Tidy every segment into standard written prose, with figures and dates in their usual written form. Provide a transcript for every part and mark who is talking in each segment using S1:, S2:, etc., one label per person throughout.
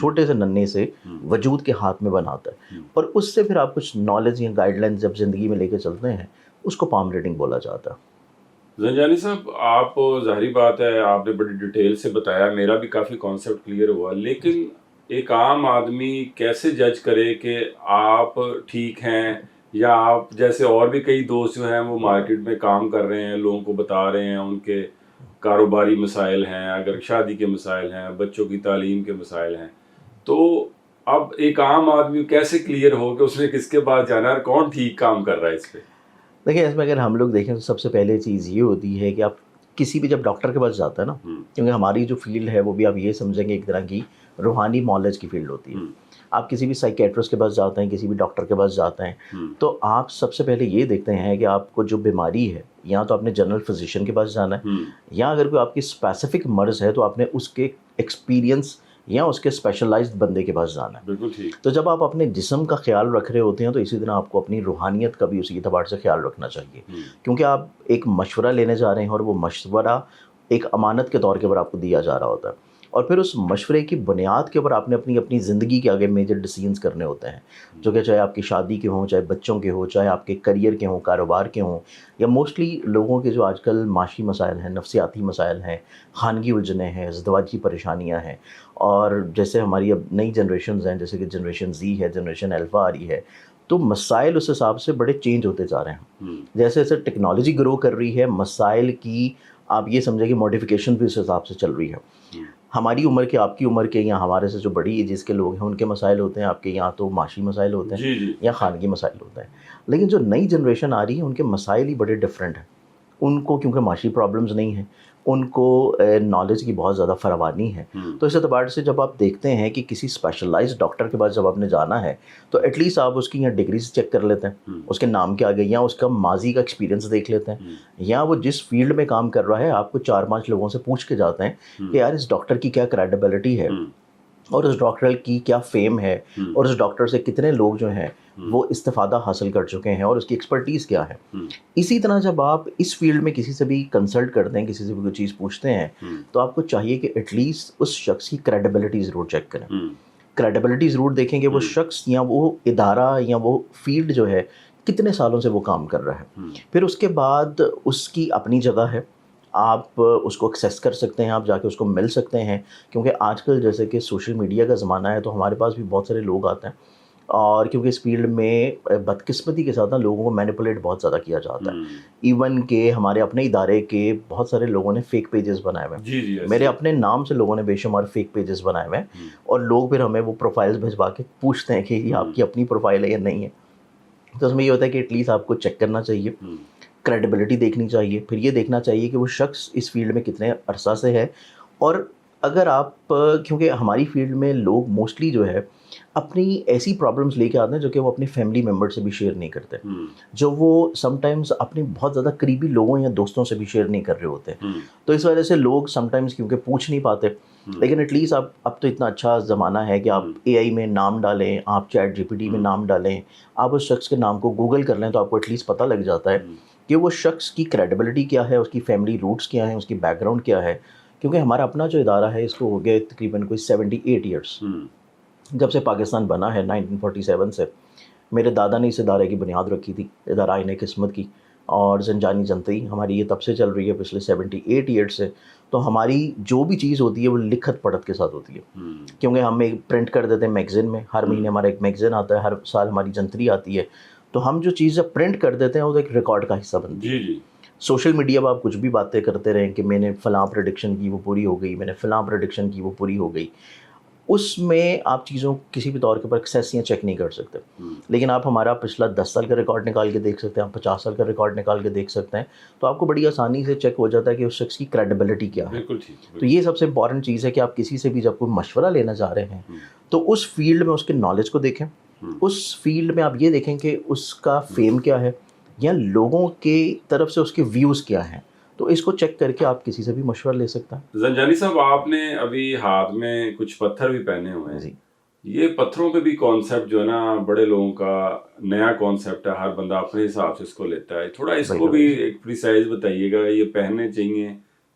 S1: چھوٹے سے ننھے سے وجود کے ہاتھ میں بناتا ہے، اور اس سے پھر آپ کچھ نالج یا گائیڈ لائنز جب زندگی میں لے کے چلتے ہیں اس کو پام ریڈنگ بولا جاتا ہے۔
S2: زنجانی صاحب، آپ ظاہری بات ہے آپ نے بڑی ڈیٹیل سے بتایا، میرا بھی کافی کانسیپٹ کلیئر ہوا، لیکن ایک عام آدمی کیسے جج کرے کہ آپ ٹھیک ہیں، یا آپ جیسے اور بھی کئی دوست جو ہیں وہ مارکیٹ میں کام کر رہے ہیں، لوگوں کو بتا رہے ہیں ان کے کاروباری مسائل ہیں، اگر شادی کے مسائل ہیں، بچوں کی تعلیم کے مسائل ہیں، تو اب ایک عام آدمی کیسے کلیئر ہو کہ اس نے کس کے پاس جانا ہے اور کون ٹھیک کام کر رہا ہے اس پہ؟
S1: دیکھیں اس میں اگر ہم لوگ دیکھیں تو سب سے پہلے چیز یہ ہوتی ہے کہ آپ کسی بھی جب ڈاکٹر کے پاس جاتا ہے نا، کیونکہ ہماری جو فیلڈ ہے وہ بھی آپ یہ سمجھیں گے ایک طرح کی روحانی نالج کی فیلڈ ہوتی ہے۔ آپ کسی بھی سائیکیٹرسٹ کے پاس جاتے ہیں، کسی بھی ڈاکٹر کے پاس جاتے ہیں، تو آپ سب سے پہلے یہ دیکھتے ہیں کہ آپ کو جو بیماری ہے یا تو آپ نے جنرل فزیشین کے پاس جانا ہے، یا اگر کوئی آپ کی اسپیسیفک مرض ہے تو آپ نے اس کے ایکسپیرینس یا اس کے اسپیشلائزڈ بندے کے پاس جانا ہے۔
S2: بالکل ٹھیک۔
S1: تو جب آپ اپنے جسم کا خیال رکھ رہے ہوتے ہیں تو اسی طرح آپ کو اپنی روحانیت کا بھی اسی اعتبار سے خیال رکھنا چاہیے، کیونکہ آپ ایک مشورہ لینے جا رہے ہیں اور وہ مشورہ ایک امانت کے طور کے اوپر آپ کو دیا جا رہا ہوتا ہے، اور پھر اس مشورے کی بنیاد کے اوپر آپ نے اپنی زندگی کے آگے میجر ڈیسیژنز کرنے ہوتے ہیں، جو کہ چاہے آپ کی شادی کے ہوں، چاہے بچوں کے ہوں، چاہے آپ کے کریئر کے ہوں، کاروبار کے ہوں، یا موسٹلی لوگوں کے جو آج کل معاشی مسائل ہیں، نفسیاتی مسائل ہیں، خانگی الجھنیں ہیں، ازدواجی پریشانیاں ہیں، اور جیسے ہماری اب نئی جنریشنز ہیں، جیسے کہ جنریشن زی ہے، جنریشن الفا آ رہی ہے، تو مسائل اس حساب سے بڑے چینج ہوتے جا رہے ہیں۔ جیسے جیسے ٹیکنالوجی گرو کر رہی ہے، مسائل کی آپ یہ سمجھیں کہ ماڈیفیکیشن بھی اس حساب سے چل رہی ہے۔ ہماری عمر کے، آپ کی عمر کے، یا ہمارے سے جو بڑی ایجز کے لوگ ہیں ان کے مسائل ہوتے ہیں، آپ کے یہاں تو معاشی مسائل ہوتے ہیں یا خانگی مسائل ہوتے ہیں، لیکن جو نئی جنریشن آ رہی ہے ان کے مسائل ہی بڑے ڈفرینٹ ہیں۔ ان کو کیونکہ معاشی پرابلمز نہیں ہیں، ان کو نالج کی بہت زیادہ فراوانی ہے، تو اس اعتبار سے جب آپ دیکھتے ہیں کہ کسی اسپیشلائزڈ ڈاکٹر کے پاس جب آپ نے جانا ہے تو ایٹ لیسٹ آپ اس کی یا ڈگریز چیک کر لیتے ہیں، اس کے نام کے آگے، یا اس کا ماضی کا ایکسپیرینس دیکھ لیتے ہیں، یا وہ جس فیلڈ میں کام کر رہا ہے آپ کو 4-5 لوگوں سے پوچھ کے جاتے ہیں کہ یار اس ڈاکٹر کی کیا کریڈیبلٹی ہے، اور اس ڈاکٹر کی کیا فیم ہے، اور اس ڈاکٹر سے کتنے لوگ جو ہیں وہ استفادہ حاصل کر چکے ہیں، اور اس کی ایکسپرٹیز کیا ہے۔ اسی طرح جب آپ اس فیلڈ میں کسی سے بھی کنسلٹ کرتے ہیں، کسی سے بھی کوئی چیز پوچھتے ہیں، تو آپ کو چاہیے کہ ایٹ لیسٹ اس شخص کی کریڈیبلٹی ضرور چیک کریں، کریڈیبلٹی ضرور دیکھیں کہ وہ شخص یا وہ ادارہ یا وہ فیلڈ جو ہے کتنے سالوں سے وہ کام کر رہا ہے۔ پھر اس کے بعد اس کی اپنی جگہ ہے، آپ اس کو ایکسیس کر سکتے ہیں، آپ جا کے اس کو مل سکتے ہیں، کیونکہ آج کل جیسے کہ سوشل میڈیا کا زمانہ ہے تو ہمارے پاس بھی بہت سارے لوگ آتے ہیں، اور کیونکہ اس فیلڈ میں بدقسمتی کے ساتھ نا لوگوں کو مینیپولیٹ بہت زیادہ کیا جاتا ہے، ایون کہ ہمارے اپنے ادارے کے بہت سارے لوگوں نے فیک پیجز بنائے ہوئے ہیں، میرے اپنے نام سے لوگوں نے بے شمار فیک پیجز بنائے ہوئے ہیں، اور لوگ پھر ہمیں وہ پروفائلز بھجوا کے پوچھتے ہیں کہ یہ آپ کی اپنی پروفائل ہے یا نہیں ہے۔ تو اس میں یہ ہوتا ہے کہ ایٹ لیسٹ آپ کو چیک کرنا چاہیے، کریڈیبلٹی دیکھنی چاہیے، پھر یہ دیکھنا چاہیے کہ وہ شخص اس فیلڈ میں کتنے عرصہ سے ہے، اور اگر آپ کیونکہ ہماری فیلڈ میں لوگ موسٹلی جو ہے اپنی ایسی پرابلمس لے کے آتے ہیں جو کہ وہ اپنے فیملی ممبر سے بھی شیئر نہیں کرتے، جو وہ سم ٹائمز اپنے بہت زیادہ قریبی لوگوں یا دوستوں سے بھی شیئر نہیں کر رہے ہوتے، تو اس وجہ سے لوگ سم ٹائمز کیونکہ پوچھ نہیں پاتے، لیکن ایٹ لیسٹ اب تو اتنا اچھا زمانہ ہے کہ آپ اے آئی میں نام ڈالیں، آپ چیٹ جی پی ٹی میں نام ڈالیں، آپ اس شخص کے نام کو گوگل کر لیں تو آپ کو ایٹ لیسٹ پتہ لگ جاتا ہے کہ وہ شخص کی کریڈیبلٹی کیا ہے، اس کی فیملی روٹس کیا ہیں، اس کی بیک گراؤنڈ کیا ہے، کیونکہ ہمارا اپنا جو ادارہ ہے اس کو ہو گیا تقریباً کوئی 78 ایئرس جب سے پاکستان بنا ہے 1947 سے۔ میرے دادا نے اس ادارے کی بنیاد رکھی تھی، ادارہ آئین قسمت کی، اور زنجانی جنتی ہماری یہ تب سے چل رہی ہے پچھلے 78 ایئرس سے۔ تو ہماری جو بھی چیز ہوتی ہے وہ لکھت پڑھت کے ساتھ ہوتی ہے، کیونکہ ہم ایک پرنٹ کر دیتے ہیں میگزین میں، ہر مہینے ہمارا ایک میگزین آتا ہے، ہر سال ہماری جنتری آتی ہے، تو ہم جو چیزیں پرنٹ کر دیتے ہیں وہ ایک ریکارڈ کا حصہ بنتی ہے۔ سوشل میڈیا پہ آپ کچھ بھی باتیں کرتے رہیں کہ میں نے فلاں پریڈکشن کی وہ پوری ہو گئی، میں نے فلاں پریڈکشن کی وہ پوری ہو گئی، اس میں آپ چیزوں کسی بھی طور کے اوپر ایکسیس یا چیک نہیں کر سکتے، لیکن آپ ہمارا پچھلا 10 سال کا ریکارڈ نکال کے دیکھ سکتے ہیں، آپ 50 سال کا ریکارڈ نکال کے دیکھ سکتے ہیں، تو آپ کو بڑی آسانی سے چیک ہو جاتا ہے کہ اس شخص کی کریڈیبلٹی کیا ہے۔ تو یہ سب سے امپورٹنٹ چیز ہے کہ آپ کسی سے بھی جب کوئی مشورہ لینا چاہ رہے ہیں تو اس فیلڈ میں اس کے نالج کو دیکھیں، اس فیلڈ میں آپ یہ دیکھیں کہ اس کا فیم کیا ہے یا لوگوں کی طرف سے اس کے ویوز کیا ہیں، تو اس کو چیک کر کے آپ کسی سے بھی مشورہ لے سکتے ہیں۔
S2: زنجانی صاحب، آپ نے ابھی ہاتھ میں کچھ پتھر بھی پہنے ہوئے ہیں، یہ پتھروں پہ بھی کانسیپٹ جو ہے نا بڑے لوگوں کا نیا کانسیپٹ ہے، ہر بندہ اپنے حساب سے اس کو لیتا ہے، تھوڑا اس کو بھی ایک پریسائز بتائیے گا، یہ پہننے چاہیے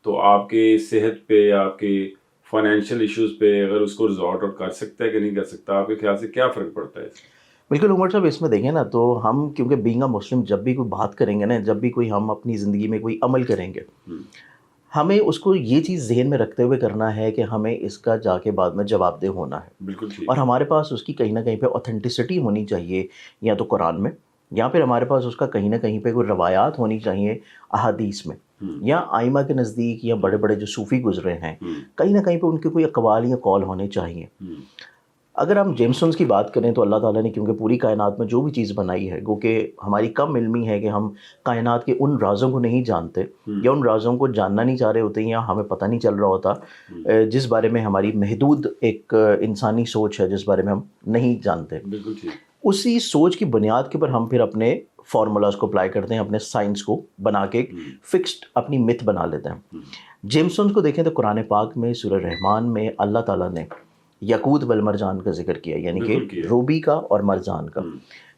S2: تو آپ کے صحت پہ، آپ کے فائنینشیل ایشوز پہ اگر اس کو ریزارٹ اور کر سکتا ہے کہ نہیں کر سکتا، آپ کے خیال سے کیا فرق پڑتا ہے اس سے؟
S1: بالکل عمر صاحب، اس میں دیکھیں نا تو ہم کیونکہ بینگ اے مسلم جب بھی کوئی بات کریں گے نا، جب بھی کوئی ہم اپنی زندگی میں کوئی عمل کریں گے، ہمیں اس کو یہ چیز ذہن میں رکھتے ہوئے کرنا ہے کہ ہمیں اس کا جا کے بعد میں جواب دہ ہونا ہے،
S2: بالکل ٹھیک.
S1: اور ہمارے پاس اس کی کہیں نہ کہیں پہ اوتھینٹسٹی ہونی چاہیے، یا تو قرآن میں، یا پھر ہمارے پاس اس کا کہیں نہ کہیں پہ کوئی روایات ہونی چاہیے احادیث میں، یا آئمہ کے نزدیک، یا بڑے بڑے جو صوفی گزرے ہیں کہیں نہ کہیں پہ ان کے کوئی اقوال یا قول ہونے چاہیے. اگر ہم جیمسٹونز کی بات کریں تو اللہ تعالیٰ نے کیونکہ پوری کائنات میں جو بھی چیز بنائی ہے، گو کہ ہماری کم علمی ہے کہ ہم کائنات کے ان رازوں کو نہیں جانتے، یا ان رازوں کو جاننا نہیں چاہ رہے ہوتے، یا ہمیں پتہ نہیں چل رہا ہوتا، جس بارے میں ہماری محدود ایک انسانی سوچ ہے، جس بارے میں ہم نہیں جانتے.
S2: بالکل ٹھیک.
S1: اسی سوچ کی بنیاد کے اوپر ہم پھر اپنے فارمولاز کو اپلائی کرتے ہیں، اپنے سائنس کو بنا کے فکسڈ اپنی مت بنا لیتے ہیں. جیمسٹونز کو دیکھیں تو قرآن پاک میں سورہ رحمان میں اللہ تعالیٰ نے یاقوت والمرجان کا ذکر کیا، یعنی کہ روبی کا اور مرجان کا.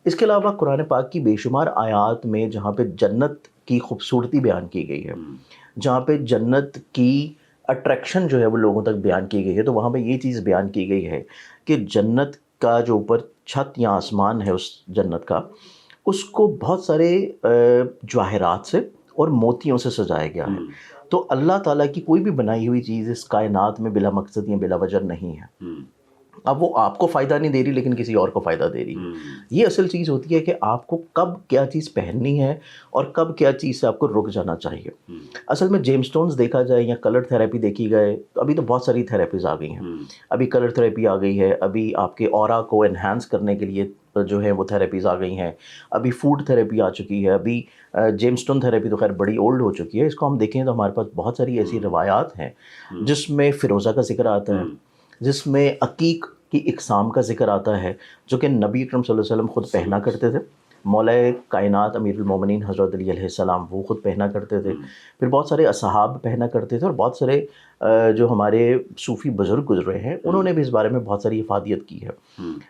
S1: اس کے علاوہ قرآن پاک کی بے شمار آیات میں جہاں پہ جنت کی خوبصورتی بیان کی گئی ہے، جہاں پہ جنت کی اٹریکشن جو ہے وہ لوگوں تک بیان کی گئی ہے، تو وہاں پہ یہ چیز بیان کی گئی ہے کہ جنت کا جو اوپر چھت یا آسمان ہے اس جنت کا، اس کو بہت سارے جواہرات سے اور موتیوں سے سجایا گیا ہے. تو اللہ تعالیٰ کی کوئی بھی بنائی ہوئی چیز اس کائنات میں بلا مقصد یا بلا وجہ نہیں ہے. اب وہ آپ کو فائدہ نہیں دے رہی لیکن کسی اور کو فائدہ دے رہی ہے. یہ اصل چیز ہوتی ہے کہ آپ کو کب کیا چیز پہننی ہے اور کب کیا چیز سے آپ کو رک جانا چاہیے. اصل میں جیمس ٹونز دیکھا جائے یا کلر تھیراپی دیکھی گئے تو ابھی تو بہت ساری تھیراپیز آ گئی ہیں. ابھی کلر تھیراپی آ گئی ہے، ابھی آپ کے اورا کو انہینس کرنے کے لیے جو ہے وہ تھیراپیز آ گئی ہیں، ابھی فوڈ تھیراپی آ چکی ہے، ابھی جیمس ٹون تھیراپی تو خیر بڑی اولڈ ہو چکی ہے. اس کو ہم دیکھیں تو ہمارے پاس بہت ساری ایسی روایات ہیں جس میں فیروزہ کا ذکر آتا ہے، جس میں عقیق کی اقسام کا ذکر آتا ہے، جو کہ نبی اکرم صلی اللہ علیہ وسلم خود پہنا کرتے تھے. مولا کائنات امیر المومنین حضرت علی علیہ السلام وہ خود پہنا کرتے تھے. پھر بہت سارے اصحاب پہنا کرتے تھے، اور بہت سارے جو ہمارے صوفی بزرگ گزرے ہیں انہوں نے بھی اس بارے میں بہت ساری افادیت کی ہے.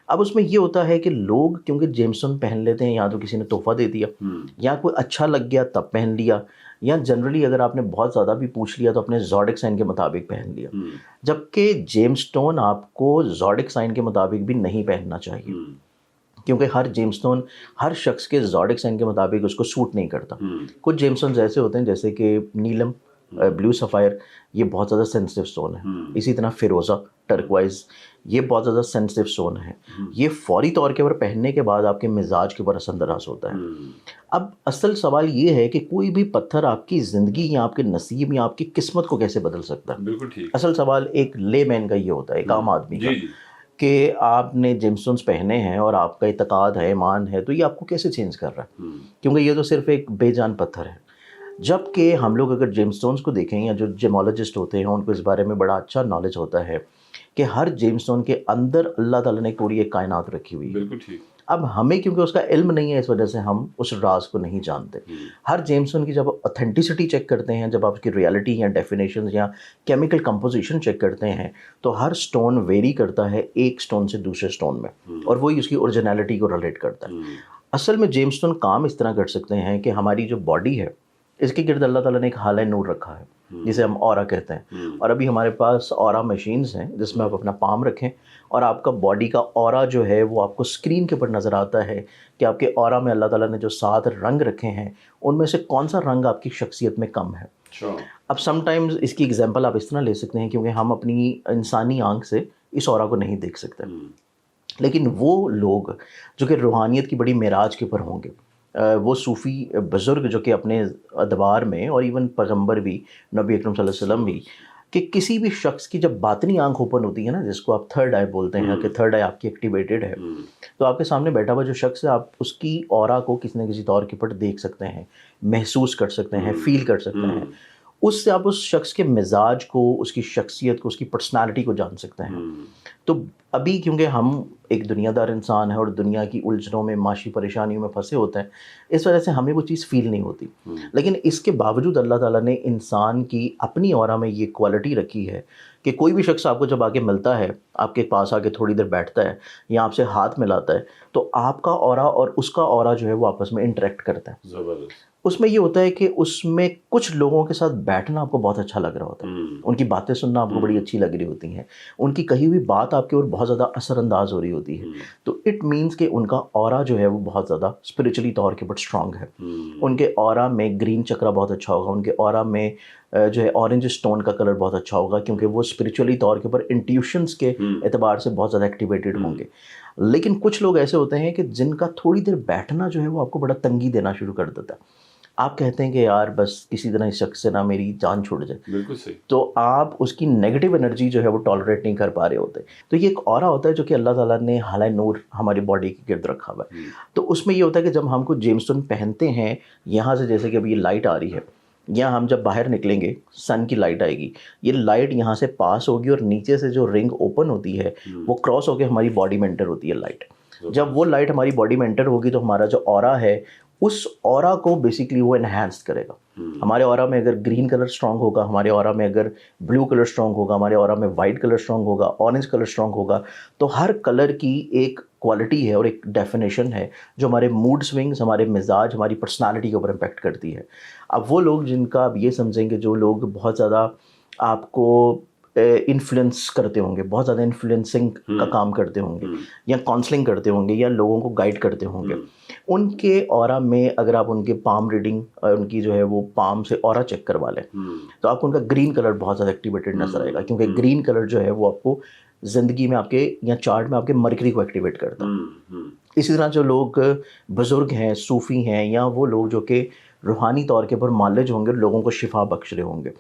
S1: اب اس میں یہ ہوتا ہے کہ لوگ کیونکہ جیمسٹون پہن لیتے ہیں، یا تو کسی نے تحفہ دے دیا، یا کوئی اچھا لگ گیا تب پہن لیا، یا جنرلی اگر آپ نے بہت زیادہ بھی پوچھ لیا تو اپنے زوڈک سائن کے مطابق پہن لیا. جبکہ جیمسٹون آپ کو زوڈک سائن کے مطابق بھی نہیں پہننا چاہیے، کیونکہ ہر جیمسٹون ہر شخص کے زوڈک سائن کے مطابق اس کو سوٹ نہیں کرتا. کچھ جیمسٹونز ایسے ہوتے ہیں جیسے کہ نیلم، بلیو سفائر، یہ بہت زیادہ سینسٹیو سٹون ہے. اسی طرح فیروزہ، ٹرکوائز، یہ بہت زیادہ سینسٹیو سٹون ہے. یہ فوری طور کے اوپر پہننے کے بعد آپ کے مزاج کے اوپر اثر انداز ہوتا ہے. اب اصل سوال یہ ہے کہ کوئی بھی پتھر آپ کی زندگی یا آپ کے نصیب یا آپ کی قسمت کو کیسے بدل سکتا ہے.
S2: بالکل ٹھیک.
S1: اصل سوال ایک لے مین کا یہ ہوتا ہے، ایک عام آدمی کا، کہ آپ نے جیمسٹونز پہنے ہیں اور آپ کا اعتقاد ہے، ایمان ہے، تو یہ آپ کو کیسے چینج کر رہا ہے، کیونکہ یہ تو صرف ایک بے جان پتھر ہے. جبکہ ہم لوگ اگر جیمسٹونز کو دیکھیں، یا جو جیمولوجسٹ ہوتے ہیں ان کو اس بارے میں بڑا اچھا نالج ہوتا ہے کہ ہر جیمسٹون کے اندر اللہ تعالیٰ نے پوری ایک کائنات رکھی ہوئی ہے.
S2: بالکل ٹھیک.
S1: اب ہمیں کیونکہ اس کا علم نہیں ہے، اس وجہ سے ہم اس راز کو نہیں جانتے. ہر جیمسٹون کی جب اوتھینٹسٹی چیک کرتے ہیں، جب آپ اس کی ریالٹی یا ڈیفینیشنز یا کیمیکل کمپوزیشن چیک کرتے ہیں، تو ہر سٹون ویری کرتا ہے ایک سٹون سے دوسرے سٹون میں، اور وہی اس کی اوریجنلٹی کو ریلیٹ کرتا ہے. اصل میں جیمسٹون کام اس طرح کر سکتے ہیں کہ ہماری جو باڈی ہے اس کے گرد اللہ تعالیٰ نے ایک حالہ نور رکھا ہے جسے ہم اورا کہتے ہیں. اور ابھی ہمارے پاس اورا مشینز ہیں جس میں آپ اپنا پام رکھیں اور آپ کا باڈی کا اورا جو ہے وہ آپ کو اسکرین کے اوپر نظر آتا ہے کہ آپ کے اورا میں اللہ تعالیٰ نے جو 7 رنگ رکھے ہیں ان میں سے کون سا رنگ آپ کی شخصیت میں کم ہے. اب سم ٹائمز اس کی ایگزامپل آپ اس طرح لے سکتے ہیں، کیونکہ ہم اپنی انسانی آنکھ سے اس اورا کو نہیں دیکھ سکتے، لیکن وہ لوگ جو کہ روحانیت کی بڑی معراج کے اوپر ہوں گے، وہ صوفی بزرگ جو کہ اپنے ادوار میں، اور ایون پیغمبر بھی نبی اکرم صلی اللہ علیہ وسلم بھی، کہ کسی بھی شخص کی جب باطنی آنکھ اوپن ہوتی ہے نا، جس کو آپ تھرڈ آئی بولتے ہیں کہ تھرڈ آئی آپ کی ایکٹیویٹڈ ہے، تو آپ کے سامنے بیٹھا ہوا جو شخص ہے آپ اس کی اورا کو کسی نہ کسی طور کے اوپر دیکھ سکتے ہیں، محسوس کر سکتے ہیں، فیل کر سکتے ہیں. اس سے آپ اس شخص کے مزاج کو، اس کی شخصیت کو، اس کی پرسنالٹی کو جان سکتے ہیں. تو ابھی کیونکہ ہم ایک دنیا دار انسان ہیں اور دنیا کی الجھنوں میں، معاشی پریشانیوں میں پھنسے ہوتے ہیں، اس وجہ سے ہمیں وہ چیز فیل نہیں ہوتی. لیکن اس کے باوجود اللہ تعالیٰ نے انسان کی اپنی اورا میں یہ کوالٹی رکھی ہے کہ کوئی بھی شخص آپ کو جب آگے ملتا ہے، آپ کے پاس آ کے تھوڑی دیر بیٹھتا ہے یا آپ سے ہاتھ ملاتا ہے، تو آپ کا اورا اور اس کا اورا جو ہے وہ آپس میں انٹریکٹ کرتا ہے. اس میں یہ ہوتا ہے کہ اس میں کچھ لوگوں کے ساتھ بیٹھنا آپ کو بہت اچھا لگ رہا ہوتا ہے، ان کی باتیں سننا آپ کو بڑی اچھی لگ رہی ہوتی ہیں، ان کی کہی ہوئی بات آپ کے اوپر بہت زیادہ اثر انداز ہو رہی ہوتی ہے، تو اٹ مینس کہ ان کا اورا جو ہے وہ بہت زیادہ اسپریچولی طور کے اوپر اسٹرانگ ہے. ان کے اورا میں گرین چکرا بہت اچھا ہوگا، ان کے اورا میں جو ہے اورنج اسٹون کا کلر بہت اچھا ہوگا، کیونکہ وہ اسپریچولی طور کے اوپر انٹیوشنس کے اعتبار سے بہت زیادہ ایکٹیویٹڈ ہوں گے. لیکن کچھ لوگ ایسے ہوتے ہیں کہ جن کا تھوڑی دیر بیٹھنا جو ہے وہ آپ کو بڑا تنگی دینا شروع کر دیتا ہے. آپ کہتے ہیں کہ یار بس کسی طرح اس شخص سے نہ میری جان چھوٹ جائے.
S2: بالکل صحیح.
S1: تو آپ اس کی نیگیٹو انرجی جو ہے وہ ٹالریٹ نہیں کر پا رہے ہوتے. تو یہ ایک اورا ہوتا ہے جو کہ اللہ تعالیٰ نے حالۂ نور ہماری باڈی کے گرد رکھا ہوا ہے. تو اس میں یہ ہوتا ہے کہ جب ہم کو جیمز اسٹون پہنتے ہیں یہاں سے، جیسے کہ ابھی یہ لائٹ آ رہی ہے، یا ہم جب باہر نکلیں گے سن کی لائٹ آئے گی، یہ لائٹ یہاں سے پاس ہوگی اور نیچے سے جو رنگ اوپن ہوتی ہے وہ کراس ہو کے ہماری باڈی میں انٹر ہوتی ہے لائٹ. جب وہ لائٹ ہماری باڈی میں انٹر ہوگی تو ہمارا جو اورا ہے اس اورا کو بیسکلی وہ انہینس کرے گا. ہمارے اورا میں اگر گرین کلر اسٹرانگ ہوگا، ہمارے اورا میں اگر بلو کلر اسٹرانگ ہوگا، ہمارے اورا میں وائٹ کلر اسٹرانگ ہوگا، اورنج کلر اسٹرانگ ہوگا، تو ہر کلر کی ایک کوالٹی ہے اور ایک ڈیفینیشن ہے جو ہمارے موڈ سوئنگز، ہمارے مزاج، ہماری پرسنالٹی کے اوپر امپیکٹ کرتی ہے. اب وہ لوگ جن کا آپ یہ سمجھیں کہ جو لوگ بہت زیادہ آپ کو انفلوئنس کرتے ہوں گے، بہت زیادہ انفلوئنسنگ کا کام کرتے ہوں گے، یا کاؤنسلنگ کرتے ہوں گے، یا لوگوں کو گائیڈ کرتے ہوں گے، ان کے اورا میں اگر آپ ان کے پام ریڈنگ، ان کی جو ہے وہ پام سے اورا چیک کروا لیں تو آپ کو ان کا گرین کلر بہت زیادہ ایکٹیویٹڈ نظر آئے گا، کیونکہ گرین کلر جو ہے وہ آپ کو زندگی میں آپ کے یا چارٹ میں آپ کے مرکری کو ایکٹیویٹ کرتا ہے. اسی طرح جو لوگ بزرگ ہیں، صوفی ہیں، یا وہ لوگ جو کہ روحانی طور کے اوپر معالج ہوں گے، لوگوں کو شفا بخش رہے ہوں گے،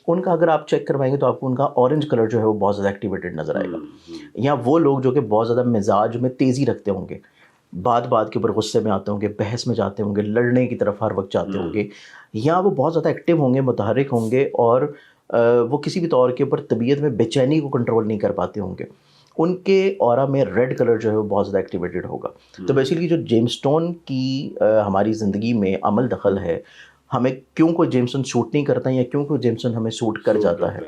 S1: ان کا اگر آپ چیک کروائیں گے تو آپ کو ان کا اورنج کلر جو ہے وہ بہت زیادہ ایکٹیویٹڈ نظر آئے گا. یا وہ لوگ جو کہ بہت زیادہ مزاج میں تیزی رکھتے ہوں گے، بات کے اوپر غصے میں آتے ہوں گے، بحث میں جاتے ہوں گے، لڑنے کی طرف ہر وقت جاتے ہوں گے، یا وہ بہت زیادہ ایکٹیو ہوں گے، متحرک ہوں گے، اور وہ کسی بھی طور کے اوپر طبیعت میں بے چینی کو کنٹرول نہیں کر پاتے ہوں گے، ان کے اورا میں ریڈ کلر جو ہے وہ بہت زیادہ ایکٹیویٹڈ ہوگا. تو بیسیکلی جو جیمز اسٹون کی ہماری زندگی میں عمل دخل ہے، ہمیں کیوں کوئی جیمز اسٹون سوٹ نہیں کرتا یا کیوں کوئی جیمز اسٹون ہمیں سوٹ کر جاتا ہے،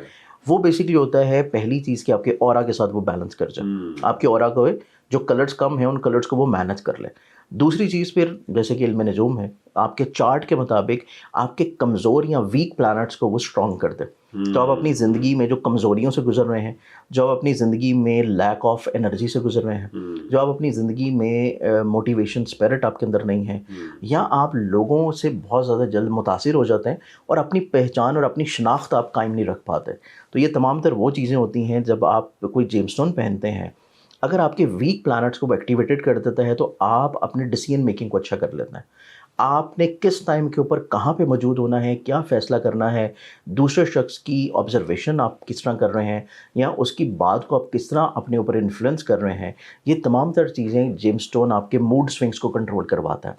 S1: وہ بیسکلی ہوتا ہے پہلی چیز کہ آپ کے اورا کے ساتھ وہ بیلنس کر جائے. آپ کے اورا کو جو کلرز کم ہیں ان کلرز کو وہ مینج کر لیں. دوسری چیز پھر جیسے کہ علم نجوم ہے، آپ کے چارٹ کے مطابق آپ کے کمزور یا ویک پلانٹس کو وہ اسٹرانگ کر دے. تو آپ اپنی زندگی میں جو کمزوریوں سے گزر رہے ہیں، جو آپ اپنی زندگی میں لیک آف انرجی سے گزر رہے ہیں، جو آپ اپنی زندگی میں موٹیویشن اسپرٹ آپ کے اندر نہیں ہے، یا آپ لوگوں سے بہت زیادہ جلد متاثر ہو جاتے ہیں اور اپنی پہچان اور اپنی شناخت آپ قائم نہیں رکھ پاتے، تو یہ تمام تر وہ چیزیں ہوتی ہیں جب آپ کوئی جیمز اسٹون پہنتے ہیں. اگر آپ کے ویک پلانٹس کو ایکٹیویٹڈ کر دیتا ہے تو آپ اپنے ڈیسیژن میکنگ کو اچھا کر لیتے ہیں. آپ نے کس ٹائم کے اوپر کہاں پہ موجود ہونا ہے، کیا فیصلہ کرنا ہے، دوسرے شخص کی آبزرویشن آپ کس طرح کر رہے ہیں، یا اس کی بات کو آپ کس طرح اپنے اوپر انفلوئنس کر رہے ہیں، یہ تمام تر چیزیں جیمز اسٹون آپ کے موڈ سوئنگس کو کنٹرول کرواتا ہے.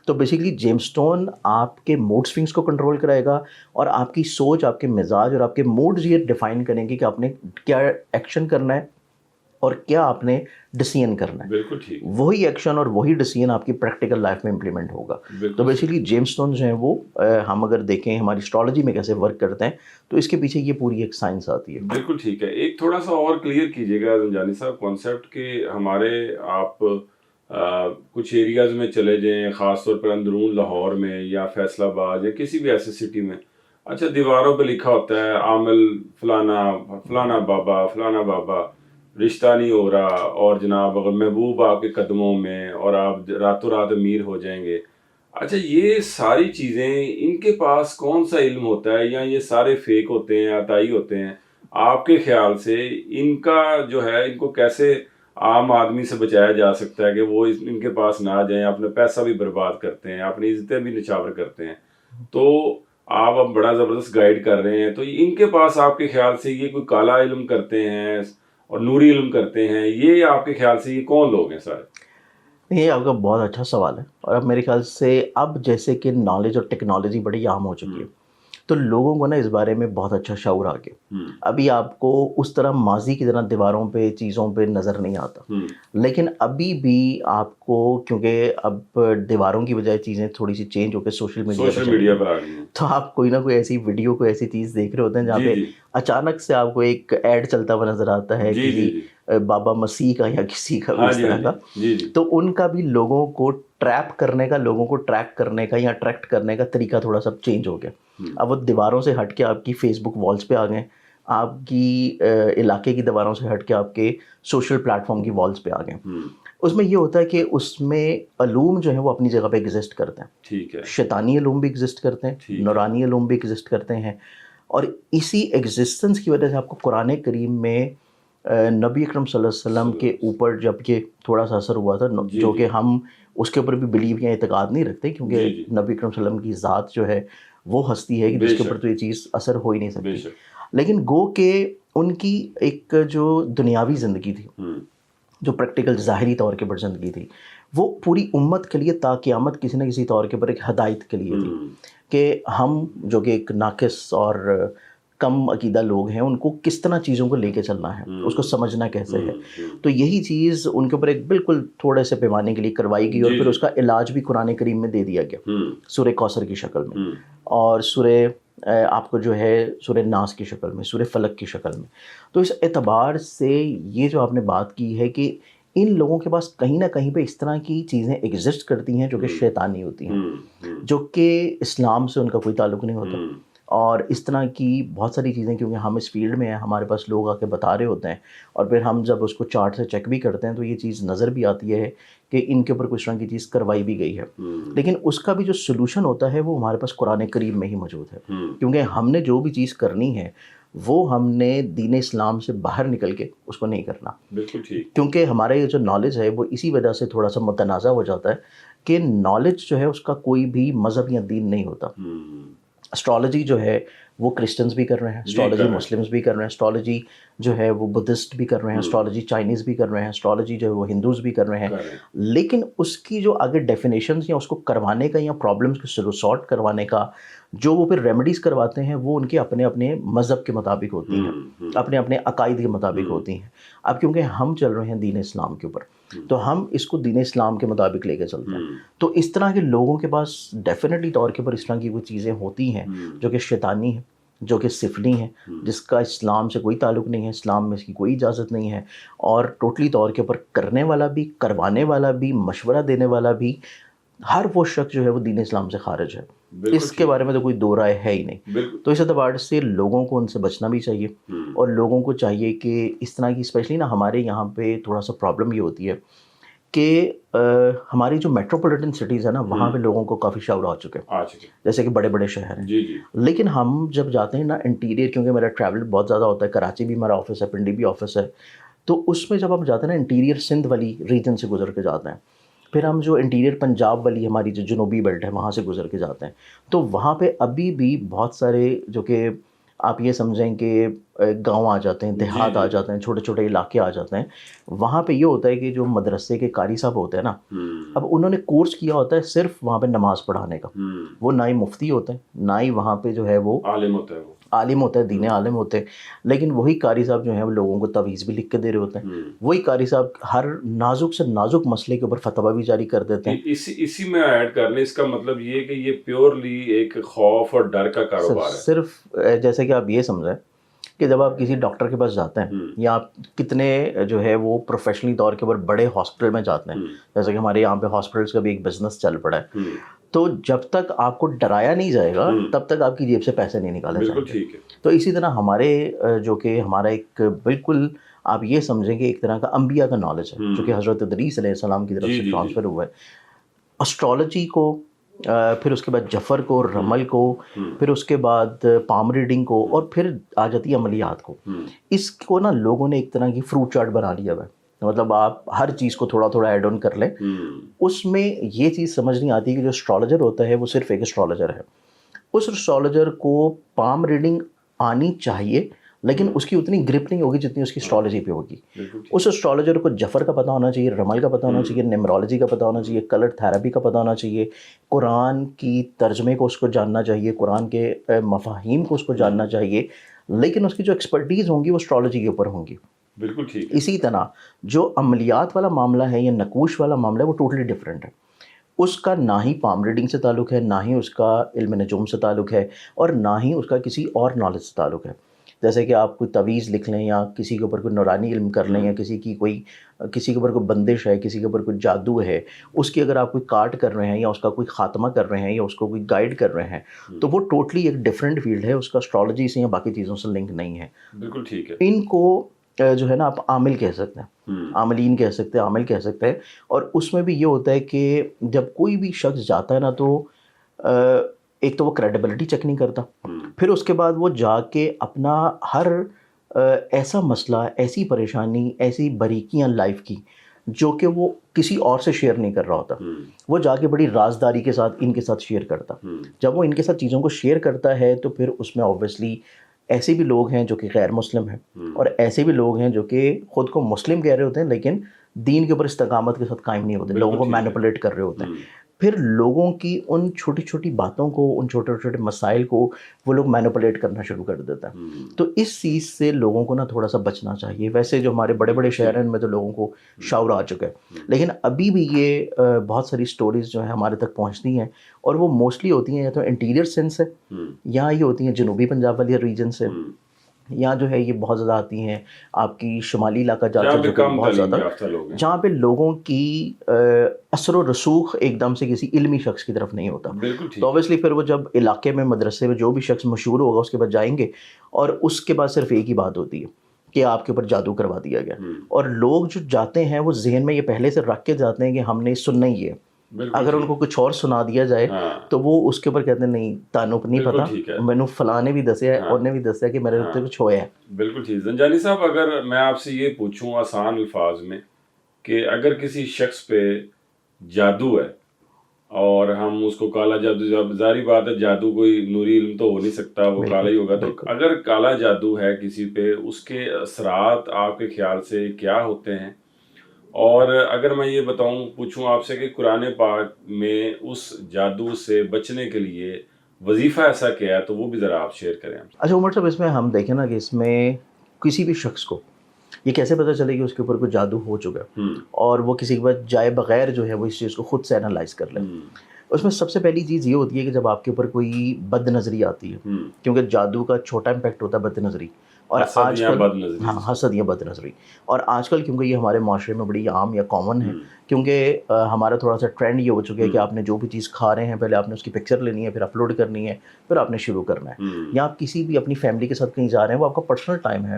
S1: تو بیسیکلی جیمز اسٹون آپ کے موڈ سوئنگس کو کنٹرول کرائے گا، اور آپ کی سوچ، آپ کے مزاج اور آپ کے موڈز یہ ڈیفائن کریں گے کہ آپ نے کیا ایکشن کرنا ہے اور کیا آپ نے ڈیسیژن کرنا ہے.
S2: بالکل ٹھیک.
S1: وہی ایکشن اور وہی ڈیسیژن آپ کی پریکٹیکل لائف میں امپلیمنٹ ہوگا. تو بیسیکلی جیمز اسٹون جو ہیں وہ ہم اگر دیکھیں ہماری اسٹرالوجی میں کیسے ورک کرتے ہیں تو اس کے پیچھے یہ پوری ایک سائنس آتی ہے.
S2: بالکل ٹھیک ہے. ایک تھوڑا سا اور کلیئر کیجیے گا زنجانی صاحب کانسیپٹ کہ ہمارے آپ کچھ ایریاز میں چلے جائیں، خاص طور پر اندرون لاہور میں یا فیصل آباد یا کسی بھی ایسی سٹی میں، اچھا دیواروں پہ لکھا ہوتا ہے عامل فلانا فلانا بابا رشتہ نہیں ہو رہا، اور جناب اگر محبوب آپ کے قدموں میں، اور آپ راتوں رات امیر ہو جائیں گے. اچھا یہ ساری چیزیں ان کے پاس کون سا علم ہوتا ہے، یا یہ سارے فیک ہوتے ہیں، عطائی ہوتے ہیں؟ آپ کے خیال سے ان کا جو ہے ان کو کیسے عام آدمی سے بچایا جا سکتا ہے کہ وہ ان کے پاس نہ جائیں، اپنا پیسہ بھی برباد کرتے ہیں، اپنی عزتیں بھی نچھاور کرتے ہیں؟ تو آپ اب بڑا زبردست گائیڈ کر رہے ہیں، تو ان کے پاس آپ کے خیال سے یہ کوئی کالا علم کرتے ہیں اور نوری علم کرتے ہیں، یہ آپ کے خیال سے یہ کون لوگ ہیں سارے؟
S1: یہ آپ کا بہت اچھا سوال ہے، اور اب میرے خیال سے اب جیسے کہ نالج اور ٹیکنالوجی بڑی عام ہو چکی ہے تو لوگوں کو نا اس بارے میں بہت اچھا شعور آ گیا. ابھی آپ کو اس طرح ماضی کی طرح دیواروں پہ چیزوں پہ نظر نہیں آتا، لیکن ابھی بھی آپ کو، کیونکہ اب دیواروں کی بجائے چیزیں تھوڑی سی چینج ہو کے سوشل میڈیا
S2: پر آ گئی ہیں،
S1: تو آپ کوئی نہ کوئی ایسی ویڈیو، کوئی ایسی چیز دیکھ رہے ہوتے ہیں جہاں پہ اچانک سے آپ کو ایک ایڈ چلتا ہوا نظر آتا ہے کسی بابا مسیح کا یا کسی کا بھی
S2: ہاں
S1: اس
S2: جی
S1: طرح کا،
S2: جی جی
S1: تو ان کا بھی لوگوں کو ٹریپ کرنے کا، لوگوں کو ٹریک کرنے کا یا اٹریکٹ کرنے کا طریقہ تھوڑا سا چینج ہو گیا. اب وہ دیواروں سے ہٹ کے آپ کی فیس بک والس پہ آ گئے، آپ کی علاقے کی دیواروں سے ہٹ کے آپ کے سوشل پلیٹ فارم کی والس پہ آ گئے. اس میں یہ ہوتا ہے کہ اس میں علوم جو ہیں وہ اپنی جگہ پہ ایگزسٹ کرتے ہیں.
S2: ٹھیک ہے.
S1: شیطانی علوم بھی ایگزسٹ کرتے ہیں، نورانی علوم بھی ایگزسٹ کرتے ہیں، اور اسی ایگزسٹنس کی وجہ سے آپ کو قرآن کریم میں نبی اکرم صلی اللہ علیہ وسلم کے اوپر جب کہ تھوڑا سا اثر ہوا تھا، جو کہ ہم اس کے اوپر بھی بلیو یا اعتقاد نہیں رکھتے، کیونکہ نبی اکرم صلی اللہ علیہ وسلم کی ذات جو ہے وہ ہستی ہے کہ جس کے اوپر تو یہ چیز اثر ہو ہی نہیں سکتی. لیکن گو کہ ان کی ایک جو دنیاوی زندگی تھی، جو پریکٹیکل ظاہری طور کے پر زندگی تھی، وہ پوری امت کے لیے تا قیامت کسی نہ کسی طور کے پر ایک ہدایت کے لیے تھی کہ ہم جو کہ ایک ناقص اور کم عقیدہ لوگ ہیں ان کو کس طرح چیزوں کو لے کے چلنا ہے، اس کو سمجھنا کیسے ہے. تو یہی چیز ان کے اوپر ایک بالکل تھوڑے سے پیمانے کے لیے کروائی گئی، اور پھر اس کا علاج بھی قرآن کریم میں دے دیا گیا سورہ کوثر کی شکل میں، اور سورہ آپ کو جو ہے سورہ ناس کی شکل میں، سورہ فلق کی شکل میں. تو اس اعتبار سے یہ جو آپ نے بات کی ہے کہ ان لوگوں کے پاس کہیں نہ کہیں پہ اس طرح کی چیزیں ایگزسٹ کرتی ہیں جو کہ شیطانی ہوتی ہیں، جو کہ اسلام سے ان کا کوئی تعلق نہیں ہوتا. اور اس طرح کی بہت ساری چیزیں، کیونکہ ہم اس فیلڈ میں ہیں، ہمارے پاس لوگ آ کے بتا رہے ہوتے ہیں، اور پھر ہم جب اس کو چارٹ سے چیک بھی کرتے ہیں تو یہ چیز نظر بھی آتی ہے کہ ان کے اوپر کچھ طرح کی چیز کروائی بھی گئی ہے. لیکن اس کا بھی جو سلوشن ہوتا ہے وہ ہمارے پاس قرآن کریم میں ہی موجود ہے، کیونکہ ہم نے جو بھی چیز کرنی ہے وہ ہم نے دین اسلام سے باہر نکل کے اس کو نہیں کرنا.
S2: بالکل ٹھیک.
S1: کیونکہ ہمارا یہ جو نالج ہے وہ اسی وجہ سے تھوڑا سا متنازع ہو جاتا ہے کہ نالج جو ہے اس کا کوئی بھی مذہب یا دین نہیں ہوتا. اسٹرالوجی جو ہے وہ کرسچنز بھی کر رہے ہیں، اسٹرالوجی مسلمز بھی کر رہے ہیں، اسٹرالوجی جو ہے وہ بدھسٹ بھی کر رہے ہیں، اسٹرالوجی چائنیز بھی کر رہے ہیں، اسٹرالوجی جو ہے وہ ہندوز بھی کر رہے ہیں. لیکن اس کی جو آگے ڈیفینیشنز یا اس کو کروانے کا یا پرابلمس کو سارٹ کروانے کا جو وہ پھر ریمیڈیز کرواتے ہیں وہ ان کے اپنے اپنے مذہب کے مطابق ہوتی ہیں، اپنے اپنے عقائد کے مطابق ہوتی ہیں. اب کیونکہ ہم چل رہے ہیں دین اسلام کے اوپر تو ہم اس کو دین اسلام کے مطابق لے کے چلتے ہیں. تو اس طرح کے لوگوں کے پاس ڈیفینیٹلی طور کے پر اس طرح کی کوئی چیزیں ہوتی ہیں جو کہ شیطانی ہیں، جو کہ سفلی ہیں، جس کا اسلام سے کوئی تعلق نہیں ہے، اسلام میں اس کی کوئی اجازت نہیں ہے، اور ٹوٹلی طور کے اوپر کرنے والا بھی، کروانے والا بھی، مشورہ دینے والا بھی، ہر وہ شخص جو ہے وہ دین اسلام سے خارج ہے. اس کے بارے میں تو کوئی دو رائے ہے ہی نہیں. تو اس اعتبار سے لوگوں کو ان سے بچنا بھی چاہیے، اور لوگوں کو چاہیے کہ اس طرح کی اسپیشلی نا ہمارے یہاں پہ تھوڑا سا پرابلم یہ ہوتی ہے کہ ہماری جو میٹروپولیٹن سٹیز ہے نا وہاں پہ لوگوں کو کافی شعور آ چکے ہیں، جیسے کہ بڑے بڑے شہر ہیں. لیکن ہم جب جاتے ہیں نا انٹیریئر، کیونکہ میرا ٹریول بہت زیادہ ہوتا ہے، کراچی بھی ہمارا آفس ہے، پنڈی بھی آفس ہے، تو اس میں جب ہم جاتے ہیں نا انٹیریئر سندھ والی ریجن سے گزر کے جاتے ہیں، پھر ہم جو انٹیریئر پنجاب والی ہماری جو جنوبی بیلٹ ہے وہاں سے گزر کے جاتے ہیں، تو وہاں پہ ابھی بھی بہت سارے جو کہ آپ یہ سمجھیں کہ گاؤں آ جاتے ہیں، دیہات آ جاتے ہیں، چھوٹے چھوٹے علاقے آ جاتے ہیں. وہاں پہ یہ ہوتا ہے کہ جو مدرسے کے قاری صاحب ہوتے ہیں نا، اب انہوں نے کورس کیا ہوتا ہے صرف وہاں پہ نماز پڑھانے کا. وہ نہ ہی مفتی ہوتے ہیں، نہ ہی وہاں پہ جو ہے وہ عالم ہوتا ہے، دین عالم ہوتے ہیں، لیکن وہی قاری صاحب جو ہیں وہ لوگوں کو تویز بھی لکھ کے دے رہے ہوتے ہیں. وہی قاری صاحب ہر نازک سے نازک مسئلے کے اوپر فتویٰ بھی جاری کر دیتے ہیں.
S2: اسی میں ایڈ کر لیں، اس کا مطلب یہ کہ یہ پیورلی ایک خوف اور ڈر کا کاروبار ہے.
S1: صرف جیسے کہ آپ یہ سمجھیں کہ جب آپ کسی ڈاکٹر کے پاس جاتے ہیں یا آپ کتنے جو ہے وہ پروفیشنلی طور کے اوپر بڑے ہاسپٹل میں جاتے ہیں، جیسے کہ ہمارے یہاں پہ ہاسپٹلس کا بھی ایک بزنس چل پڑا ہے، تو جب تک آپ کو ڈرایا نہیں جائے گا تب تک آپ کی جیب سے پیسے نہیں نکالے جائیں گے. تو اسی طرح ہمارے جو کہ ہمارا ایک بالکل آپ یہ سمجھیں کہ ایک طرح کا انبیاء کا نالج ہے جو کہ حضرت ادریس علیہ السلام کی طرف سے ٹرانسفر ہوا ہے. اسٹرالوجی کو، پھر اس کے بعد جفر کو، رمل کو، پھر اس کے بعد پام ریڈنگ کو، اور پھر آ جاتی ہے عملیات کو. اس کو نا لوگوں نے ایک طرح کی فروٹ چاٹ بنا لیا ہے، مطلب آپ ہر چیز کو تھوڑا تھوڑا ایڈ آن کر لیں. اس میں یہ چیز سمجھ نہیں آتی کہ جو اسٹرالوجر ہوتا ہے وہ صرف ایک اسٹرالوجر ہے. اس اسٹرالوجر کو پام ریڈنگ آنی چاہیے، لیکن اس کی اتنی گرپ نہیں ہوگی جتنی اس کی اسٹرالوجی پہ ہوگی. اس اسٹرالوجر کو جفر کا پتہ ہونا چاہیے، رمل کا پتہ ہونا چاہیے، نیمرولوجی کا پتہ ہونا چاہیے، کلر تھیراپی کا پتہ ہونا چاہیے، قرآن کی ترجمے کو اس کو جاننا چاہیے، قرآن کے مفاہیم کو اس کو جاننا چاہیے، لیکن اس کی جو ایکسپرٹیز ہوں گی وہ اسٹرالوجی کے اوپر ہوں گی.
S2: بالکل ٹھیک.
S1: اسی طرح جو عملیات والا معاملہ ہے یا نقوش والا معاملہ ہے وہ ٹوٹلی ڈفرینٹ ہے. اس کا نہ ہی پام ریڈنگ سے تعلق ہے، نہ ہی اس کا علم نجوم سے تعلق ہے، اور نہ ہی اس کا کسی اور نالج سے تعلق ہے. جیسے کہ آپ کوئی تعویذ لکھ لیں یا کسی کے اوپر کوئی نورانی علم کر لیں یا کسی کے اوپر کوئی بندش ہے، کسی کے اوپر کوئی جادو ہے، اس کی اگر آپ کوئی کاٹ کر رہے ہیں یا اس کا کوئی خاتمہ کر رہے ہیں یا اس کو کوئی گائیڈ کر رہے ہیں، تو وہ ٹوٹلی ایک ڈفرینٹ فیلڈ ہے، اس کا اسٹرالوجی سے یا باقی چیزوں سے لنک نہیں ہے.
S2: بالکل ٹھیک ہے.
S1: ان کو جو ہے نا آپ عامل کہہ سکتے ہیں، عاملین کہہ سکتے ہیں، عامل کہہ سکتے ہیں. اور اس میں بھی یہ ہوتا ہے کہ جب کوئی بھی شخص جاتا ہے نا تو ایک تو وہ کریڈیبلٹی چیک نہیں کرتا، پھر اس کے بعد وہ جا کے اپنا ہر ایسا مسئلہ، ایسی پریشانی، ایسی باریکیاں لائف کی جو کہ وہ کسی اور سے شیئر نہیں کر رہا ہوتا، وہ جا کے بڑی رازداری کے ساتھ ان کے ساتھ شیئر کرتا. جب وہ ان کے ساتھ چیزوں کو شیئر کرتا ہے تو پھر اس میں اوبویسلی ایسے بھی لوگ ہیں جو کہ غیر مسلم ہیں اور ایسے بھی لوگ ہیں جو کہ خود کو مسلم کہہ رہے ہوتے ہیں لیکن دین کے اوپر استقامت کے ساتھ قائم نہیں ہوتے، لوگوں کو مینپولیٹ کر رہے ہوتے ہیں. پھر لوگوں کی ان چھوٹی چھوٹی باتوں کو، ان چھوٹے چھوٹے مسائل کو وہ لوگ مینپولیٹ کرنا شروع کر دیتے ہیں. تو اس چیز سے لوگوں کو نا تھوڑا سا بچنا چاہیے. ویسے جو ہمارے بڑے بڑے شہر ہیں ان میں تو لوگوں کو شعور آ چکا ہے، لیکن ابھی بھی یہ بہت ساری سٹوریز جو ہیں ہمارے تک پہنچتی ہیں اور وہ موسٹلی ہوتی ہیں یا تو انٹیریئر سینس سے، یا یہ ہوتی ہیں جنوبی پنجاب والی ریجن سے، یا جو ہے یہ بہت زیادہ آتی ہیں آپ کی شمالی علاقہ جاتے ہیں بہت زیادہ، جہاں پہ لوگوں کی اثر و رسوخ ایک دم سے کسی علمی شخص کی طرف نہیں ہوتا. تو اوبیسلی پھر وہ جب علاقے میں مدرسے میں جو بھی شخص مشہور ہوگا اس کے بعد جائیں گے اور اس کے بعد صرف ایک ہی بات ہوتی ہے کہ آپ کے اوپر جادو کروا دیا گیا. اور لوگ جو جاتے ہیں وہ ذہن میں یہ پہلے سے رکھ کے جاتے ہیں کہ ہم نے سننا ہی ہے. اگر ان کو کچھ اور سنا دیا جائے تو وہ اس کے اوپر کہتے ہیں نہیں تانوں کو نہیں پتا، میں نے فلاں نے بھی دسیا ہے اور نے بھی دسیا کہ میرے اوپر کچھ ہوا ہے.
S2: بالکل ٹھیک. زنجانی صاحب اگر میں آپ سے یہ پوچھوں آسان الفاظ میں کہ اگر کسی شخص پہ جادو ہے اور ہم اس کو کالا جادو، ظاہری بات ہے جادو کوئی نوری علم تو ہو نہیں سکتا، وہ کالا ہی ہوگا، تو اگر کالا جادو ہے کسی پہ اس کے اثرات آپ کے خیال سے کیا ہوتے ہیں؟ اور اگر میں یہ پوچھوں آپ سے کہ قرآن پاک میں اس جادو سے بچنے کے لیے وظیفہ ایسا کیا ہے تو وہ بھی ذرا آپ شیئر کریں.
S1: اچھا عمر صاحب، اس میں ہم دیکھیں نا کہ اس میں کسی بھی شخص کو یہ کیسے پتہ چلے کہ اس کے اوپر کوئی جادو ہو چکا ہے اور وہ کسی کے بعد جائے بغیر جو ہے وہ اس چیز کو خود سے انالائز کر لے. اس میں سب سے پہلی چیز یہ ہوتی ہے کہ جب آپ کے اوپر کوئی بد نظری آتی ہے، کیونکہ جادو کا چھوٹا امپیکٹ ہوتا ہے بد نظری، اور آج کل حسد یا بد نظری، اور آج کل کیونکہ یہ ہمارے معاشرے میں بڑی عام یا کامن ہے، کیونکہ ہمارا تھوڑا سا ٹرینڈ یہ ہو چکا ہے کہ آپ نے جو بھی چیز کھا رہے ہیں پہلے آپ نے اس کی پکچر لینی ہے، پھر اپلوڈ کرنی ہے، پھر آپ نے شروع کرنا ہے. یا آپ کسی بھی اپنی فیملی کے ساتھ کہیں جا رہے ہیں، وہ آپ کا پرسنل ٹائم ہے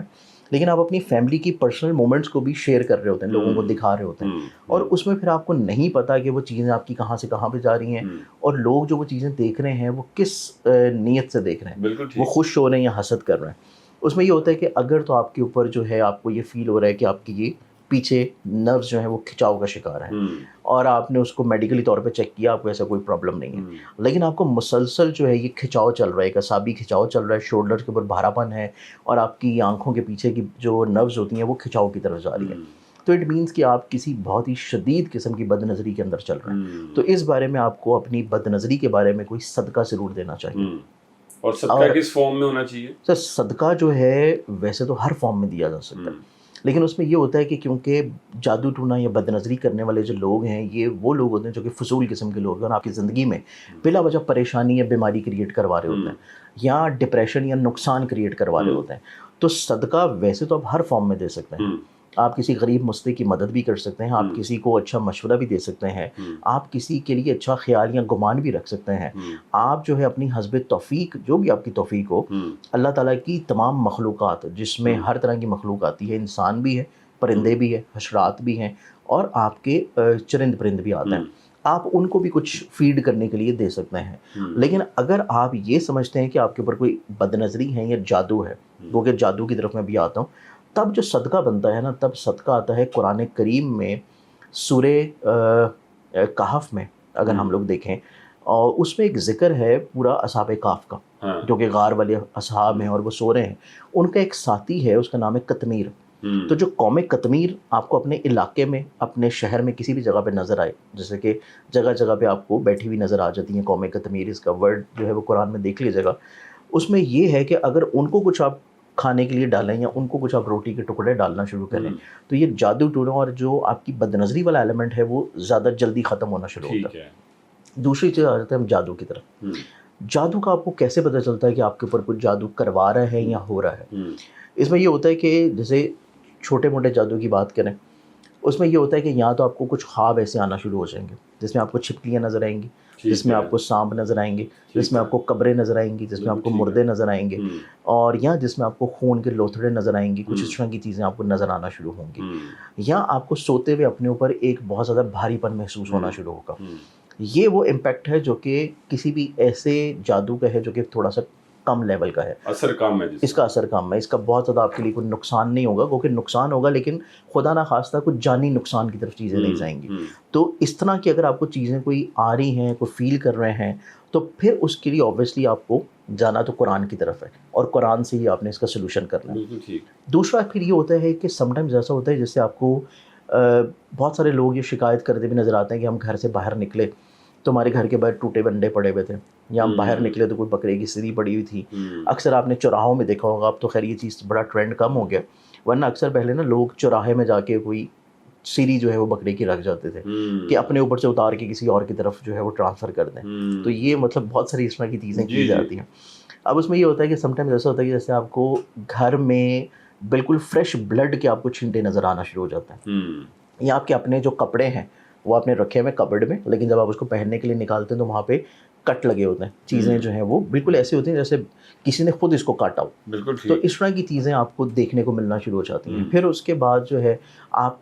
S1: لیکن آپ اپنی فیملی کی پرسنل مومنٹس کو بھی شیئر کر رہے ہوتے ہیں، لوگوں کو دکھا رہے ہوتے ہیں، اور اس میں پھر آپ کو نہیں پتا کہ وہ چیزیں آپ کی کہاں سے کہاں پہ جا رہی ہیں اور لوگ جو وہ چیزیں دیکھ رہے ہیں وہ کس نیت سے دیکھ رہے ہیں، وہ خوش ہو رہے ہیں یا حسد کر رہے ہیں. اس میں یہ ہوتا ہے کہ اگر تو آپ کے اوپر جو ہے آپ کو یہ فیل ہو رہا ہے کہ آپ کی یہ پیچھے نروز جو ہیں وہ کھچاؤ کا شکار ہیں اور آپ نے اس کو میڈیکلی طور پہ چیک کیا، آپ کو ایسا کوئی پرابلم نہیں ہے، لیکن آپ کو مسلسل جو ہے یہ کھچاؤ چل رہا ہے، ایک اعصابی کھچاؤ چل رہا ہے، شولڈر کے اوپر بھارا پن ہے اور آپ کی آنکھوں کے پیچھے کی جو نروز ہوتی ہیں وہ کھچاؤ کی طرف جا رہی ہیں، تو اٹ مینس کہ آپ کسی بہت ہی شدید قسم کی بد نظری کے اندر چل رہے ہیں. تو اس بارے میں آپ کو اپنی بد نظری کے بارے میں کوئی صدقہ ضرور دینا چاہیے.
S2: اور صدقہ کس فارم میں ہونا چاہیے؟
S1: سر صدقہ جو ہے ویسے تو ہر فارم میں دیا جا سکتا ہے، لیکن اس میں یہ ہوتا ہے کہ کیونکہ جادو ٹونا یا بد نظری کرنے والے جو لوگ ہیں یہ وہ لوگ ہوتے ہیں جو کہ فضول قسم کے لوگ ہیں اور آپ کی زندگی میں بلا وجہ پریشانی یا بیماری کریٹ کروا رہے ہوتے ہیں یا ڈپریشن یا نقصان کریٹ کروا رہے ہوتے ہیں. تو صدقہ ویسے تو آپ ہر فارم میں دے سکتے ہیں. آپ کسی غریب مسلم کی مدد بھی کر سکتے ہیں، آپ کسی کو اچھا مشورہ بھی دے سکتے ہیں، آپ کسی کے لیے اچھا خیال یا گمان بھی رکھ سکتے ہیں. آپ جو ہے اپنی حسب توفیق جو بھی آپ کی توفیق ہو، اللہ تعالیٰ کی تمام مخلوقات جس میں ہر طرح کی مخلوق آتی ہے، انسان بھی ہے، پرندے بھی ہیں، حشرات بھی ہیں اور آپ کے چرند پرند بھی آتے ہیں، آپ ان کو بھی کچھ فیڈ کرنے کے لیے دے سکتے ہیں. لیکن اگر آپ یہ سمجھتے ہیں کہ آپ کے اوپر کوئی بد نظری ہے یا جادو ہے، وہ کہ جادو کی طرف میں بھی آتا ہوں، تب جو صدقہ بنتا ہے نا، تب صدقہ آتا ہے قرآن کریم میں سورہ کہف میں. اگر ہم لوگ دیکھیں اور اس میں ایک ذکر ہے پورا اصحاب کہف کا، جو کہ غار والے اصحاب ہیں اور وہ سو رہے ہیں، ان کا ایک ساتھی ہے اس کا نام ہے قطمیر. تو جو قوم قطمیر آپ کو اپنے علاقے میں، اپنے شہر میں کسی بھی جگہ پہ نظر آئے، جیسے کہ جگہ جگہ پہ آپ کو بیٹھی ہوئی نظر آ جاتی ہیں قوم قطمیر، اس کا ورڈ جو ہے وہ قرآن میں دیکھ لیجیے گا. اس میں یہ ہے کہ اگر ان کو کچھ آپ کھانے کے لیے ڈالیں یا ان کو کچھ آپ روٹی کے ٹکڑے ڈالنا شروع کریں تو یہ جادو ٹونا اور جو آپ کی بد نظری والا ایلیمنٹ ہے وہ زیادہ جلدی ختم ہونا شروع ہوتا ہے. دوسری چیز آ جاتے ہیں ہم جادو کی طرف. جادو کا آپ کو کیسے پتہ چلتا ہے کہ آپ کے اوپر کچھ جادو کروا رہا ہے یا ہو رہا ہے؟ اس میں یہ ہوتا ہے کہ جیسے چھوٹے موٹے جادو کی بات کریں، اس میں یہ ہوتا ہے کہ یا تو آپ کو کچھ خواب ایسے آنا شروع ہو جائیں گے جس میں آپ کو چھپکلیاں نظر آئیں گی، جس میں آپ کو سانپ نظر آئیں گے، جس میں آپ کو قبریں نظر آئیں گی، جس میں آپ کو مردے نظر آئیں گے، اور یا جس میں آپ کو خون کے لوتھڑے نظر آئیں گی، کچھ اس طرح کی چیزیں آپ کو نظر آنا شروع ہوں گی، یا آپ کو سوتے ہوئے اپنے اوپر ایک بہت زیادہ بھاری پن محسوس ہونا شروع ہوگا۔ یہ وہ امپیکٹ ہے جو کہ کسی بھی ایسے جادو کا ہے جو کہ تھوڑا سا کم لیول کا ہے،
S2: اثر کم ہے،
S1: اس کا اثر کم ہے، اس کا بہت زیادہ آپ کے لیے کوئی نقصان نہیں ہوگا، کیونکہ نقصان ہوگا لیکن خدا نہ خواستہ کچھ جانی نقصان کی طرف چیزیں نہیں جائیں گی۔ تو اس طرح کی اگر آپ کو چیزیں کوئی آ رہی ہیں، کوئی فیل کر رہے ہیں، تو پھر اس کے لیے اوبویسلی آپ کو جانا تو قرآن کی طرف ہے، اور قرآن سے ہی آپ نے اس کا سلوشن کرنا ہے۔
S2: بالکل ٹھیک۔
S1: دوسرا پھر یہ ہوتا ہے کہ سم ٹائمز ایسا ہوتا ہے جس سے آپ کو بہت سارے لوگ یہ شکایت کرتے بھی نظر آتے ہیں کہ ہم گھر سے باہر نکلے تو ہمارے گھر کے باہر ٹوٹے انڈے پڑے ہوئے تھے، یا ہم باہر نکلے تو کوئی بکرے کی سری پڑی ہوئی تھی۔ اکثر آپ نے چوراہوں میں دیکھا ہوگا، اب تو خیر یہ چیز بڑا ٹرینڈ کم ہو گیا، ورنہ اکثر پہلے نا لوگ چوراہے میں جا کے کوئی سری جو ہے وہ بکرے کی رکھ جاتے تھے کہ اپنے اوپر سے اتار کے کسی اور کی طرف جو ہے وہ ٹرانسفر کر دیں۔ تو یہ مطلب بہت ساری اس طرح کی چیزیں کی جاتی ہیں۔ اب اس میں یہ ہوتا ہے کہ سم ٹائمز ایسا ہوتا ہے کہ جیسے آپ کو گھر میں بالکل فریش بلڈ کے آپ کو چھینٹے نظر آنا شروع ہو جاتے ہیں، یا آپ کے اپنے جو کپڑے ہیں وہ آپ نے رکھے ہوئے کبرڈ میں، لیکن جب آپ اس کو پہننے کے لیے نکالتے ہیں تو وہاں پہ کٹ لگے ہوتے ہیں، چیزیں جو ہیں وہ بالکل ایسے ہوتی ہیں جیسے کسی نے خود اس کو کاٹا ہو۔
S2: بالکل
S1: تو اس طرح کی چیزیں آپ کو دیکھنے کو ملنا شروع ہو جاتی ہیں۔ پھر اس کے بعد جو ہے آپ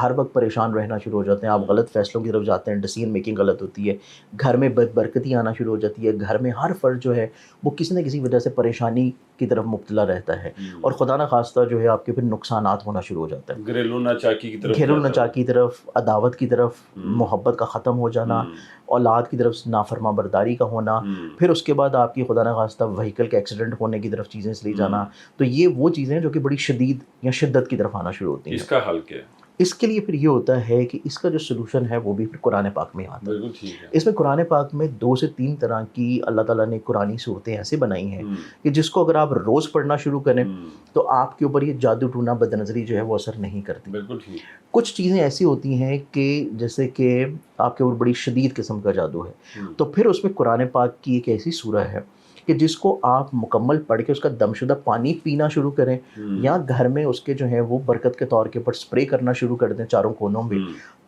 S1: ہر وقت پریشان رہنا شروع ہو جاتے ہیں، آپ غلط فیصلوں کی طرف جاتے ہیں، ڈیسیژن میکنگ غلط ہوتی ہے، گھر میں بد برکتی آنا شروع ہو جاتی ہے، گھر میں ہر فرد جو ہے وہ کسی نہ کسی وجہ سے پریشانی کی طرف مبتلا رہتا ہے، اور خدا نہ خواستہ جو ہے آپ کے پھر نقصانات ہونا شروع ہو جاتا ہے،
S2: گھریلو ناچاکی کی طرف،
S1: گھریلو ناچاکی کی طرف، عداوت کی طرف، محبت کا ختم ہو جانا، اولاد کی طرف نافرما برداری کا ہونا، پھر اس کے بعد آپ کی خدا نہ خواستہ وہیکل کے ایکسیڈنٹ ہونے کی طرف چیزیں چلی جانا۔ تو یہ وہ چیزیں ہیں جو کہ بڑی شدید یا شدت کی طرف آنا شروع ہوتی ہیں۔
S2: اس کا حل کیا ہے؟
S1: اس کے لیے پھر یہ ہوتا ہے کہ اس کا جو سلوشن ہے وہ بھی پھر قرآن پاک میں آتا ہے۔
S2: بالکل ٹھیک ہے۔
S1: اس میں قرآن پاک میں 2 سے 3 طرح کی اللہ تعالیٰ نے قرآنی صورتیں ایسے بنائی ہیں کہ جس کو اگر آپ روز پڑھنا شروع کریں تو آپ کے اوپر یہ جادو ٹونا بد نظری جو ہے وہ اثر نہیں کرتی۔
S2: بالکل ٹھیک۔
S1: کچھ چیزیں ایسی ہوتی ہیں کہ جیسے کہ آپ کے اوپر بڑی شدید قسم کا جادو ہے، تو پھر اس میں قرآن پاک کی ایک ایسی سورہ ہے کہ جس کو آپ مکمل پڑھ کے اس کا دم شدہ پانی پینا شروع کریں، یا گھر میں اس کے جو ہیں وہ برکت کے طور کے اوپر سپرے کرنا شروع کر دیں چاروں کونوں میں،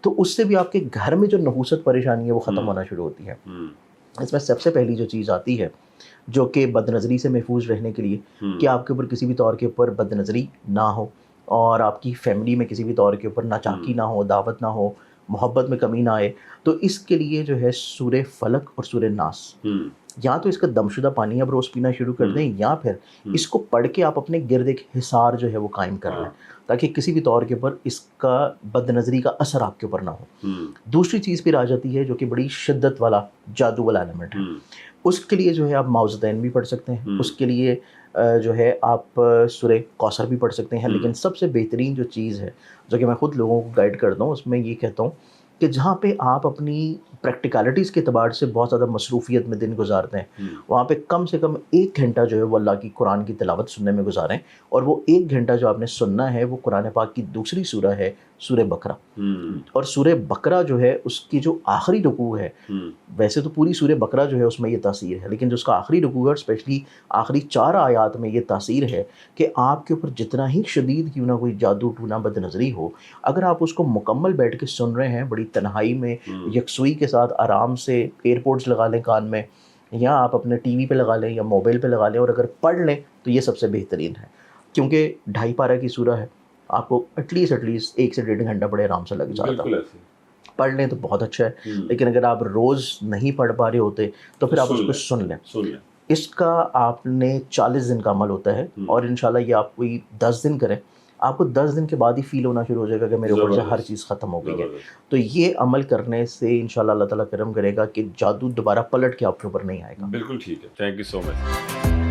S1: تو اس سے بھی آپ کے گھر میں جو نحوست پریشانی ہے وہ ختم ہونا شروع ہوتی ہے۔ اس میں سب سے پہلی جو چیز آتی ہے جو کہ بد نظری سے محفوظ رہنے کے لیے کہ آپ کے اوپر کسی بھی طور کے اوپر بد نظری نہ ہو، اور آپ کی فیملی میں کسی بھی طور کے اوپر ناچاکی نہ ہو، دعوت نہ ہو، محبت میں کمی نہ آئے، تو اس کے لیے جو ہے سورہ فلق اور سورہ ناس، یا تو اس کا دم شدہ پانی آپ روز پینا شروع کر دیں، یا پھر اس کو پڑھ کے آپ اپنے گرد ایک حصار جو ہے وہ قائم کر لیں تاکہ کسی بھی طور کے اوپر اس کا بد نظری کا اثر آپ کے اوپر نہ ہو۔ دوسری چیز پھر آ جاتی ہے جو کہ بڑی شدت والا جادو والا ایلیمنٹ ہے، اس کے لیے جو ہے آپ معوذتین بھی پڑھ سکتے ہیں، اس کے لیے جو ہے آپ سورہ کوثر بھی پڑھ سکتے ہیں، لیکن سب سے بہترین جو چیز ہے جو کہ میں خود لوگوں کو گائیڈ کرتا ہوں اس میں یہ کہتا ہوں کہ جہاں پہ آپ اپنی پریکٹیکلٹیز کے اعتبار سے بہت زیادہ مصروفیت میں دن گزارتے ہیں، وہاں پہ کم سے کم 1 گھنٹہ جو ہے وہ اللہ کی قرآن کی تلاوت سننے میں گزاریں، اور وہ 1 گھنٹہ جو آپ نے سننا ہے وہ قرآن پاک کی دوسری سورہ ہے سورہ بقرہ، اور سورہ بقرہ جو ہے اس کی جو آخری رکوع ہے، ویسے تو پوری سورہ بقرہ جو ہے اس میں یہ تاثیر ہے، لیکن جو اس کا آخری رکوع ہے اور اسپیشلی آخری 4 آیات میں یہ تاثیر ہے کہ آپ کے اوپر جتنا ہی شدید کیوں نہ کوئی جادو ٹونا بد نظری ہو، اگر آپ اس کو مکمل بیٹھ کے سن رہے ہیں بڑی تنہائی میں یکسوئی کے ساتھ آرام سے، ایئرپوڈس لگا لیں کان میں، یا آپ اپنے ٹی وی پہ لگا لیں یا موبائل پہ لگا لیں، اور اگر پڑھ لیں تو یہ سب سے بہترین ہے، کیونکہ 2.5 پارہ کی سورہ ہے، آپ کو ایٹ لیسٹ 1 سے 1.5 گھنٹہ بڑے آرام سے لگ جاتا ہے، پڑھ لیں تو بہت اچھا ہے، لیکن اگر آپ روز نہیں پڑھ پا رہے ہوتے تو پھر آپ اس کو سن لیں۔ اس کا آپ نے 40 دن کا عمل ہوتا ہے، اور انشاءاللہ یہ آپ کوئی 10 دن کریں، آپ کو 10 دن کے بعد ہی فیل ہونا شروع ہو جائے گا کہ میرے اوپر سے ہر چیز ختم ہو گئی ہے۔ تو یہ عمل کرنے سے انشاءاللہ اللہ تعالیٰ کرم کرے گا کہ جادو دوبارہ پلٹ کے آپ کے اوپر نہیں آئے گا۔
S2: بالکل ٹھیک ہے، تھینک یو سو مچ۔